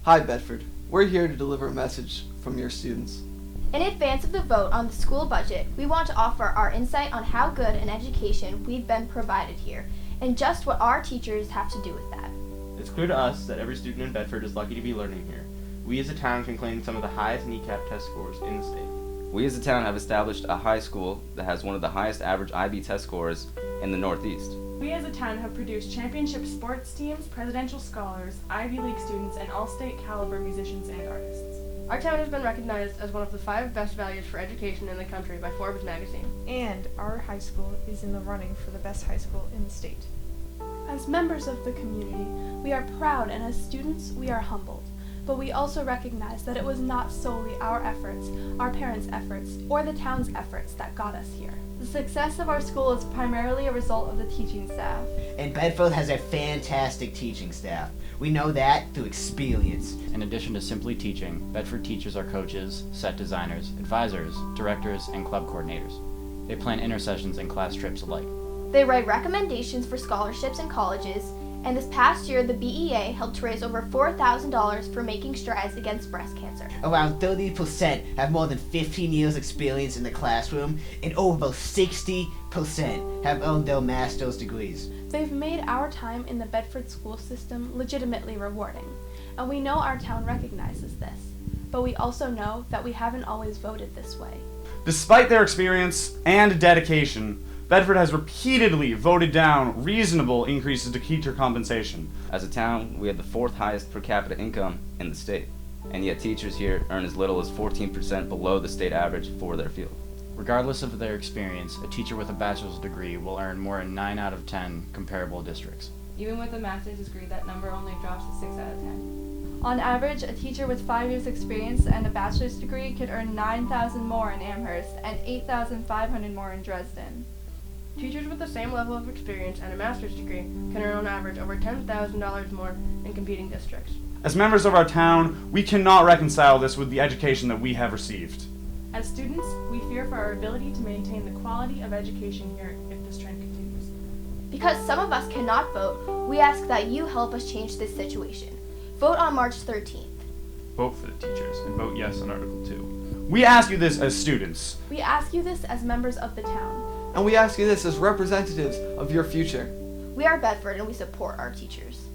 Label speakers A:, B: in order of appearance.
A: Hi Bedford, we're here to deliver a message from your students.
B: In advance of the vote on the school budget, we want to offer our insight on how good an education we've been provided here, and just what our teachers have to do with that.
C: It's clear to us that every student in Bedford is lucky to be learning here. We as a town can claim some of the highest NECAP test scores in the state.
D: We as a town have established a high school that has one of the highest average IB test scores in the Northeast.
E: We as a town have produced championship sports teams, presidential scholars, Ivy League students, and all-state caliber musicians and artists.
F: Our town has been recognized as one of the 5 best values for education in the country by Forbes magazine.
G: And our high school is in the running for the best high school in the state.
H: As members of the community, we are proud, and as students, we are humbled. But we also recognize that it was not solely our efforts, our parents' efforts, or the town's efforts that got us here.
B: The success of our school is primarily a result of the teaching staff.
I: And Bedford has a fantastic teaching staff. We know that through experience.
J: In addition to simply teaching, Bedford teachers are coaches, set designers, advisors, directors, and club coordinators. They plan intersessions and class trips alike.
B: They write recommendations for scholarships in colleges, and this past year the BEA helped to raise over $4,000 for making strides against breast cancer.
I: Around 30% have more than 15 years experience in the classroom, and over 60% have earned their master's degrees.
H: They've made our time in the Bedford school system legitimately rewarding, and we know our town recognizes this. But we also know that we haven't always voted this way.
K: Despite their experience and dedication, Bedford has repeatedly voted down reasonable increases to teacher compensation.
D: As a town, we have the 4th highest per capita income in the state, and yet teachers here earn as little as 14% below the state average for their field.
J: Regardless of their experience, a teacher with a bachelor's degree will earn more in 9 out of 10 comparable districts.
F: Even with a master's degree, that number only drops to 6 out of 10.
H: On average, a teacher with 5 years experience and a bachelor's degree could earn $9,000 more in Amherst and $8,500 more in Dresden.
F: Teachers with the same level of experience and a master's degree can earn on average over $10,000 more in competing districts.
K: As members of our town, we cannot reconcile this with the education that we have received.
E: As students, we fear for our ability to maintain the quality of education here if this trend continues.
B: Because some of us cannot vote, we ask that you help us change this situation. Vote on March 13th.
L: Vote for the teachers and vote yes on Article 2.
K: We ask you this as students.
H: We ask you this as members of the town.
A: And we ask you this as representatives of your future.
B: We are Bedford and we support our teachers.